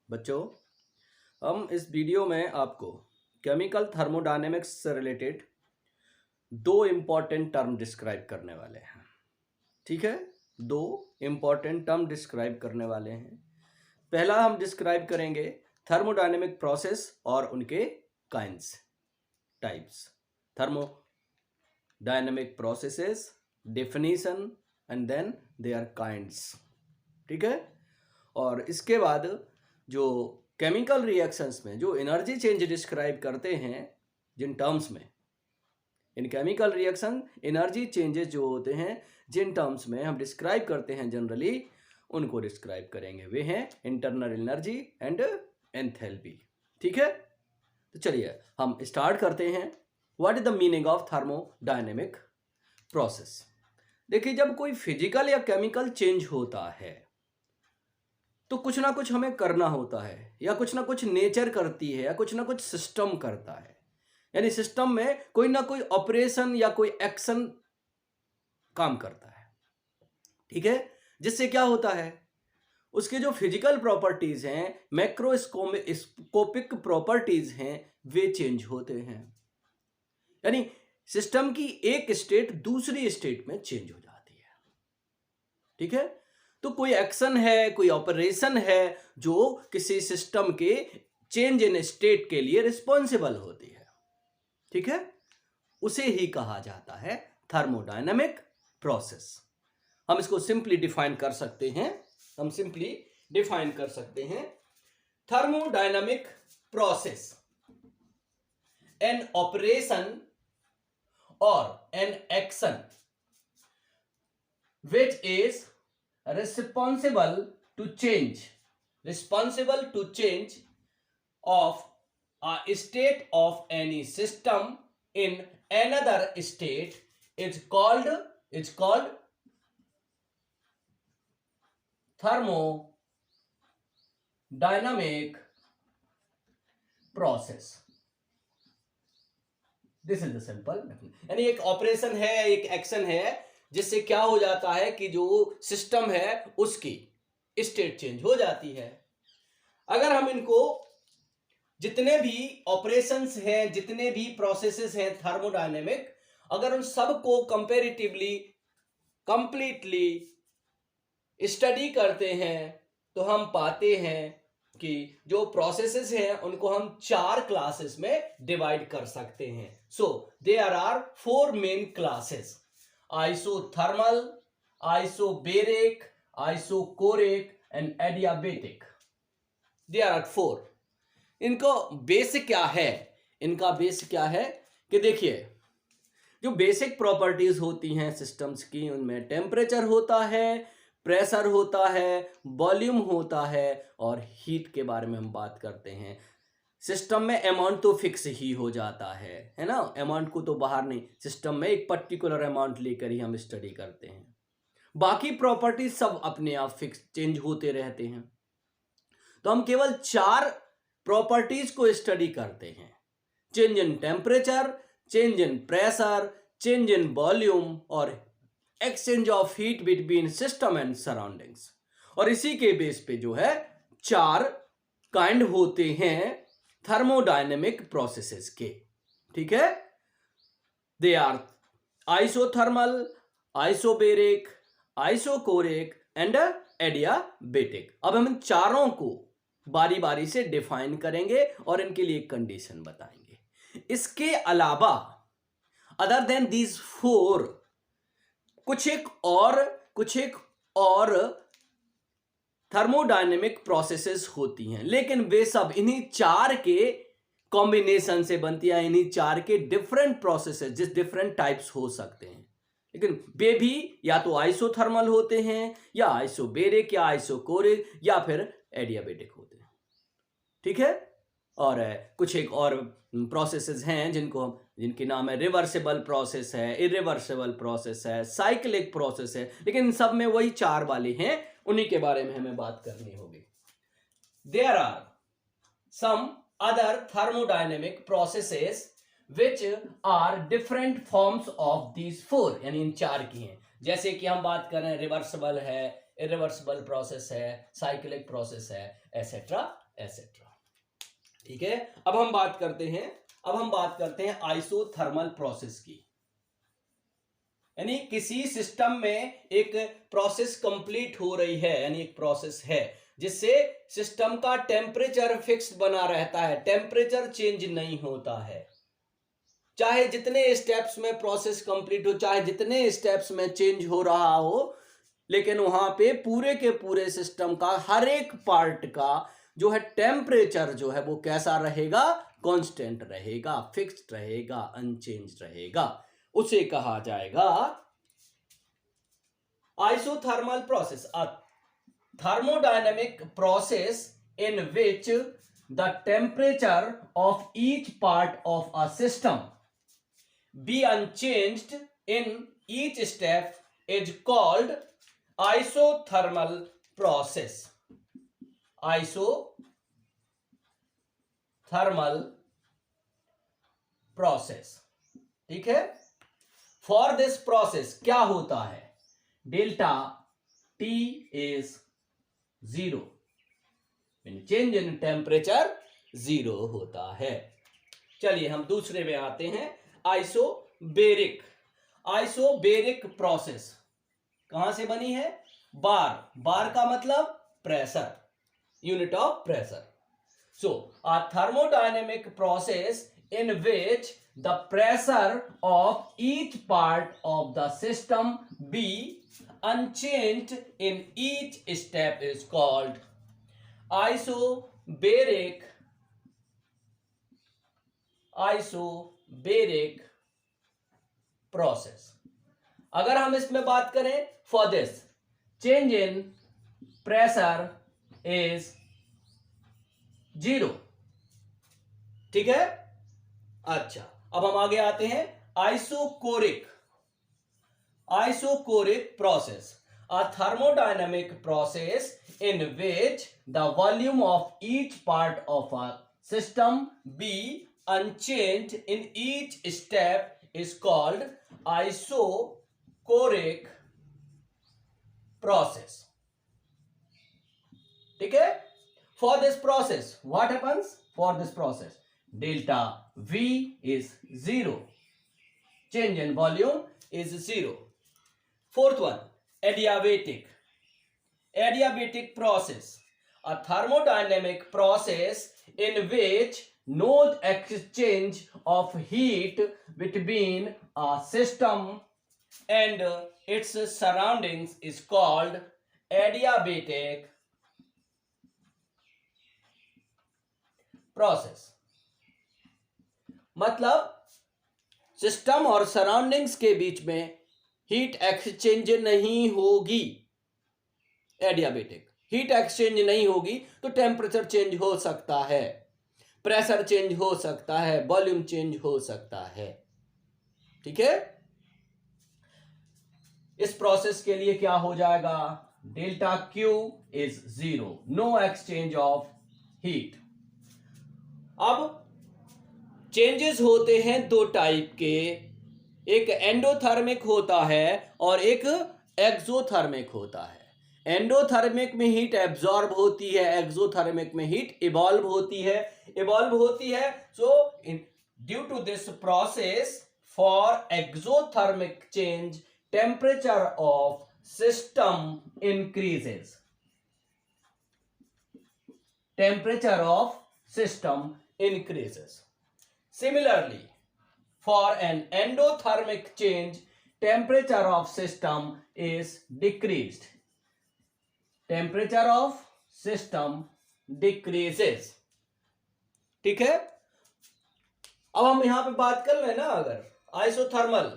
बच्चों, हम इस वीडियो में आपको केमिकल थर्मोडायनेमिक्स से रिलेटेड दो इम्पॉर्टेंट टर्म डिस्क्राइब करने वाले हैं। ठीक है, दो इम्पॉर्टेंट टर्म डिस्क्राइब करने वाले हैं। पहला हम डिस्क्राइब करेंगे थर्मोडायनेमिक प्रोसेस और उनके kinds, types. Thermodynamic processes, definition and then their kinds. ठीक है, और इसके बाद जो केमिकल रिएक्शंस में जो एनर्जी चेंज डिस्क्राइब करते हैं जिन टर्म्स में, इन केमिकल रिएक्शन एनर्जी चेंजेस जो होते हैं जिन टर्म्स में हम डिस्क्राइब करते हैं जनरली, उनको डिस्क्राइब करेंगे। वे हैं इंटरनल एनर्जी एंड एंथैल्पी। ठीक है, तो चलिए हम स्टार्ट करते हैं। What is the meaning of thermodynamic process? देखिए, जब कोई फिजिकल या केमिकल चेंज होता है तो कुछ ना कुछ हमें करना होता है, या कुछ ना कुछ नेचर करती है, या कुछ ना कुछ सिस्टम करता है। यानी सिस्टम में कोई ना कोई ऑपरेशन या कोई एक्शन काम करता है। ठीक है, जिससे क्या होता है, उसके जो फिजिकल प्रॉपर्टीज हैं, मैक्रोस्कोपिक प्रॉपर्टीज हैं, वे चेंज होते हैं। यानी सिस्टम की एक स्टेट दूसरी स्टेट में चेंज हो जाती है। ठीक है, तो कोई एक्शन है, कोई ऑपरेशन है जो किसी सिस्टम के चेंज इन स्टेट के लिए रिस्पॉन्सिबल होती है। ठीक है, उसे ही कहा जाता है थर्मोडायनेमिक प्रोसेस। हम इसको सिंपली डिफाइन कर सकते हैं, थर्मोडायनेमिक प्रोसेस, एन ऑपरेशन और an action which is responsible to change of a state of any system in another state is called thermodynamic process. This is the simple. यानी एक operation है, एक action है, जिससे क्या हो जाता है कि जो सिस्टम है उसकी स्टेट चेंज हो जाती है। अगर हम इनको जितने भी ऑपरेशंस हैं, जितने भी प्रोसेसेस हैं थर्मोडायनेमिक, अगर उन सबको कंपैरेटिवली कंप्लीटली स्टडी करते हैं तो हम पाते हैं कि जो प्रोसेसेस हैं उनको हम 4 क्लासेस में डिवाइड कर सकते हैं। So there are 4 main classes: isothermal, isobaric, isochoric and adiabatic. There are 4। इनको बेस क्या है? इनका बेस क्या है कि देखिए, जो बेसिक प्रॉपर्टीज होती हैं सिस्टम्स की, उनमें टेम्परेचर होता है, प्रेशर होता है, वॉल्यूम होता है, और हीट के बारे में हम बात करते हैं। सिस्टम में अमाउंट तो फिक्स ही हो जाता है ना, अमाउंट को तो बाहर नहीं, सिस्टम में एक पर्टिकुलर अमाउंट लेकर ही हम स्टडी करते हैं। बाकी प्रॉपर्टीज सब अपने आप फिक्स चेंज होते रहते हैं। तो हम केवल 4 प्रॉपर्टीज को स्टडी करते हैं: change in temperature, change in pressure, change in volume, और exchange of heat between system and surroundings. और इसी के बेस पे जो है 4 काइंड होते हैं थर्मोडायनेमिक प्रोसेसेस के। ठीक है, they are isothermal, isobaric, isochoric and adiabatic. अब हम इन चारों को बारी बारी से डिफाइन करेंगे और इनके लिए कंडीशन बताएंगे। इसके अलावा अदर देन दीज 4 कुछ एक और थर्मोडायनेमिक प्रोसेसेस होती हैं, लेकिन वे सब इन्हीं 4 के कॉम्बिनेशन से बनती है। इन्हीं 4 के डिफरेंट प्रोसेसेस, जिस डिफरेंट टाइप्स हो सकते हैं, लेकिन वे भी या तो आइसोथर्मल होते हैं, या आइसोबेरिक, या आइसोकोरिक, या फिर एडियाबेटिक होते हैं। ठीक है, और कुछ एक और प्रोसेसेस हैं जिनके नाम है रिवर्सिबल प्रोसेस है, इरिवर्सिबल प्रोसेस है, साइक्लिक प्रोसेस है, लेकिन सब में वही 4 वाले हैं, उन्हीं के बारे में हमें बात करनी होगी। There are some other thermodynamic processes which are different forms of these 4, यानी इन 4 की हैं। जैसे कि हम बात कर रहे हैं, रिवर्सिबल है, इरिवर्सिबल प्रोसेस है, साइक्लिक प्रोसेस है, एसेट्रा एसेट्रा। ठीक है, अब हम बात करते हैं आइसोथर्मल प्रोसेस की। यानी किसी सिस्टम में एक प्रोसेस कंप्लीट हो रही है, यानी एक प्रोसेस है जिससे सिस्टम का टेम्परेचर फिक्स्ड बना रहता है, टेम्परेचर चेंज नहीं होता है। चाहे जितने स्टेप्स में प्रोसेस कंप्लीट हो, चाहे जितने स्टेप्स में चेंज हो रहा हो, लेकिन वहां पे पूरे के पूरे सिस्टम का हर एक पार्ट का जो है टेम्परेचर जो है वो कैसा रहेगा, कांस्टेंट रहेगा, फिक्स्ड रहेगा, अनचेंज रहेगा। उसे कहा जाएगा isothermal process, a thermodynamic process in which the temperature of each part of a system be unchanged in each step is called isothermal process. Isothermal process, ठीक है। For this process क्या होता है, delta T is 0, change in temperature 0 होता है। चलिए हम दूसरे में आते हैं, आइसोबेरिक प्रोसेस कहां से बनी है, बार का मतलब pressure, unit of pressure. So a thermodynamic process in which the pressure of each part of the system be unchanged in each step is called isobaric process. अगर हम इसमें बात करें, for this change in pressure is 0, ठीक है। अच्छा, अब हम आगे आते हैं, isochoric process, a thermodynamic process in which the volume of each part of a system be unchanged in each step is called isochoric process, ठीक है। For this process what happens, for this process delta V is 0, change in volume is 0. Fourth one, adiabatic process, a thermodynamic process in which no exchange of heat between a system and its surroundings is called adiabatic process. मतलब system और surroundings के बीच में heat exchange नहीं होगी, adiabatic, heat exchange नहीं होगी तो temperature change हो सकता है, प्रेशर चेंज हो सकता है, वॉल्यूम चेंज हो सकता है, ठीक है। इस प्रोसेस के लिए क्या हो जाएगा, delta Q is 0, no exchange of heat. अब चेंजेस होते हैं दो टाइप के, एक एंडोथर्मिक होता है और एक एक्सोथर्मिक होता है। एंडोथर्मिक में हीट एब्जॉर्ब होती है, एक्सोथर्मिक में हीट इवॉल्व होती है। So due to this process, for exothermic change temperature of system increases, Similarly, for an endothermic change, temperature of system is decreased. ठीक है। अब हम यहां पे बात कर रहे हैं ना, अगर आइसोथर्मल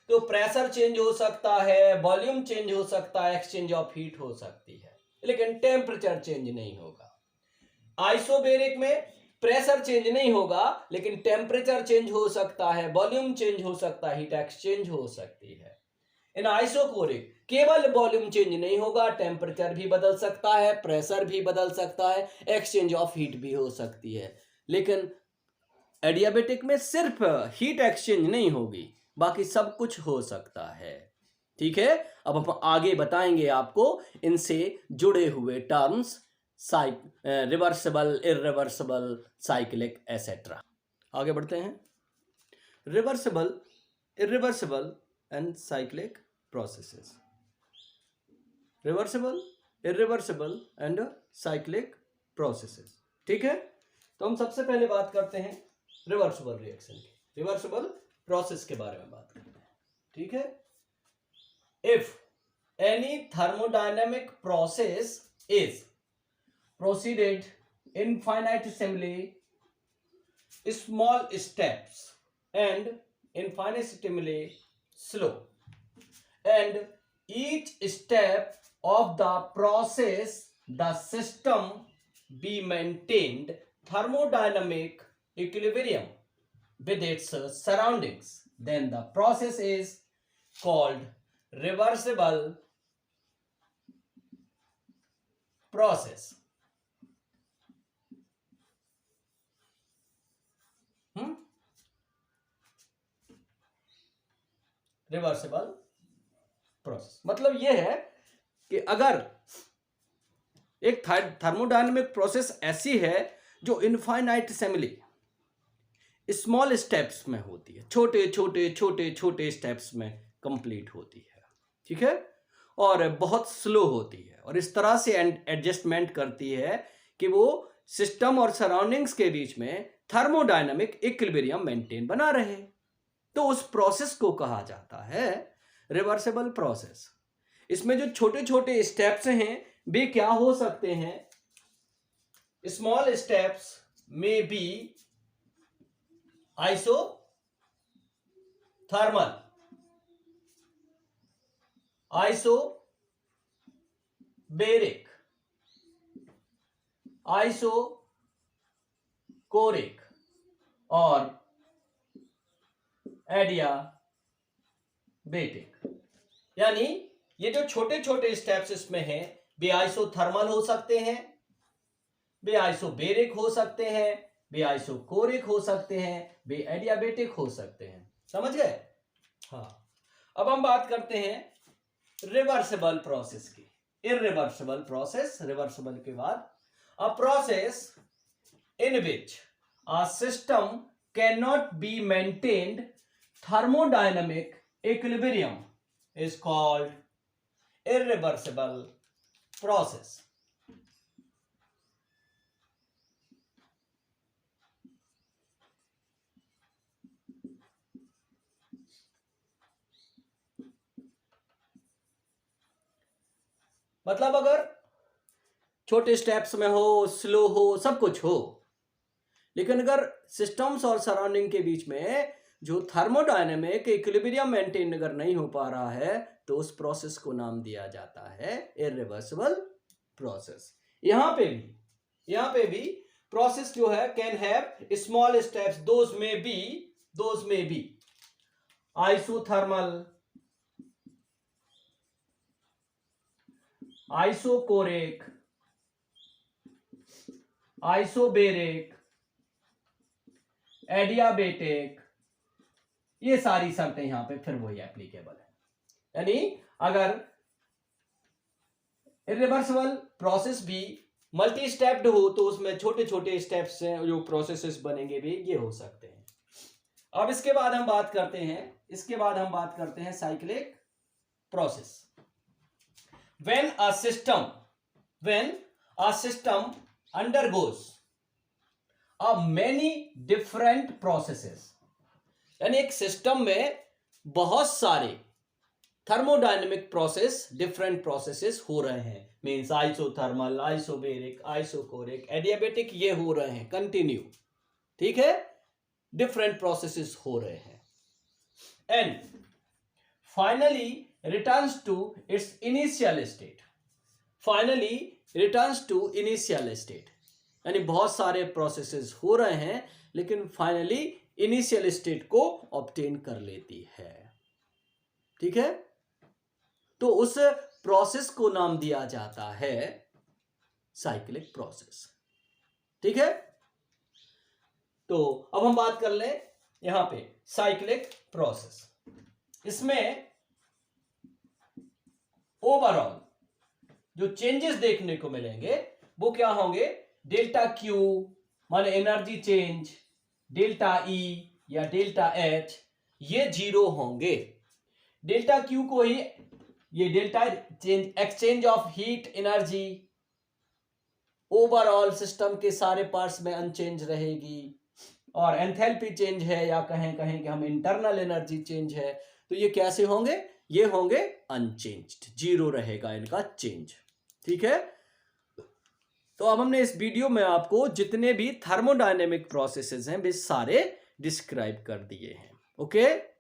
तो प्रेशर चेंज हो सकता है, वॉल्यूम चेंज हो सकता है, एक्सचेंज ऑफ हीट हो सकती है, लेकिन टेम्परेचर चेंज नहीं होगा। आइसोबेरिक में प्रेशर चेंज नहीं होगा लेकिन टेम्परेचर चेंज हो सकता है, वॉल्यूम चेंज हो सकता है, हीट एक्सचेंज हो सकती है। इन आइसोकोरिक केवल वॉल्यूम चेंज नहीं होगा, टेम्परेचर भी बदल सकता है, प्रेशर भी बदल सकता है, एक्सचेंज ऑफ हीट भी हो सकती है। लेकिन एडियाबेटिक में सिर्फ हीट एक्सचेंज नहीं होगी, बाकी सब कुछ हो सकता है, ठीक है। अब हम आगे बताएंगे आपको इनसे जुड़े हुए terms, reversible, irreversible, cyclic etcetera. आगे बढ़ते हैं। Reversible, irreversible and cyclic processes. Reversible, irreversible and cyclic processes. ठीक है, तो हम सबसे पहले बात करते हैं रिवर्सिबल रिएक्शन की, रिवर्सिबल प्रोसेस के बारे में बात करते हैं। ठीक है, if any thermodynamic process is proceeded infinitesimally small steps and infinitesimally slow, and each step of the process the system be maintained thermodynamic equilibrium with its surroundings, then the process is called reversible process. Reversible process मतलब यह है कि अगर एक thermodynamic process ऐसी है जो इनफाइनाइटेसिमली small steps में होती है, छोटे छोटे छोटे छोटे स्टेप्स में कंप्लीट होती है, ठीक है, और बहुत स्लो होती है, और इस तरह से एडजस्टमेंट करती है कि वो सिस्टम और सराउंडिंग्स के बीच में थर्मोडायनेमिक इक्विलिब्रियम मेंटेन बना रहे, तो उस प्रोसेस को कहा जाता है रिवर्सिबल प्रोसेस। इसमें जो छोटे छोटे स्टेप्स हैं वे क्या हो सकते हैं? स्मॉल स्टेप्स में बी आइसोथर्मल, आइसोबेरिक, आइसोकोरिक और एडियाबेटिक। यानी ये जो छोटे छोटे स्टेप्स इसमें हैं वे आइसोथर्मल हो सकते हैं, वे आइसोबेरिक हो सकते हैं, वे आइसोकोरिक हो सकते हैं, वे एडियाबेटिक हो सकते हैं। समझ गए? हाँ, अब हम बात करते हैं रिवर्सिबल प्रोसेस की। इरिवर्सिबल प्रोसेस, रिवर्सिबल के बाद a process in which a system can not be maintained thermodynamic equilibrium is called irreversible process. मतलब अगर छोटे स्टेप्स में हो, स्लो हो, सब कुछ हो, लेकिन अगर सिस्टम्स और सराउंडिंग के बीच में जो थर्मोडायनेमिक इक्विलिब्रियम मेंटेन अगर नहीं हो पा रहा है तो उस प्रोसेस को नाम दिया जाता है इरिवर्सिबल प्रोसेस। यहां पे भी प्रोसेस जो है can have small steps, those में be isothermal, isochoric, isobaric, adiabatic, ये सारी शर्तें यहां पे फिर वही एप्लीकेबल है। यानी अगर इरिवर्सिबल प्रोसेस भी मल्टी स्टेप्ड हो तो उसमें छोटे छोटे स्टेप्स से जो प्रोसेसेस बनेंगे भी ये हो सकते हैं। अब इसके बाद हम बात करते हैं cyclic process. When a system undergoes a many different processes, यानी एक सिस्टम में बहुत सारे थर्मोडायनेमिक प्रोसेस, डिफरेंट प्रोसेसेस हो रहे हैं, means isothermal, isobaric, isochoric, adiabatic, ये हो रहे हैं कंटिन्यू, ठीक है, डिफरेंट प्रोसेसेस हो रहे हैं, and finally returns to its initial state, यानी बहुत सारे प्रोसेसेस हो रहे हैं लेकिन फाइनली इनिशियल स्टेट को ऑब्टेन कर लेती है, ठीक है, तो उस प्रोसेस को नाम दिया जाता है साइक्लिक प्रोसेस, ठीक है। तो अब हम बात कर लें यहां पे साइक्लिक प्रोसेस। इसमें ओवरऑल जो चेंजेस देखने को मिलेंगे वो क्या होंगे, डेल्टा क्यू माने एनर्जी चेंज, डेल्टा ई या डेल्टा एच, ये 0 होंगे। डेल्टा क्यू को ही ये delta change, exchange of heat energy overall system के सारे पार्ट्स में अनचेंज रहेगी। और एंथैल्पी चेंज है या कहें कहें कि हम इंटरनल एनर्जी चेंज है, तो ये कैसे होंगे, ये होंगे अनचेंज्ड, 0 रहेगा इनका चेंज। ठीक है, तो अब हमने इस वीडियो में आपको जितने भी थर्मोडायनेमिक प्रोसेसेस हैं वे सारे डिस्क्राइब कर दिए हैं। ओके।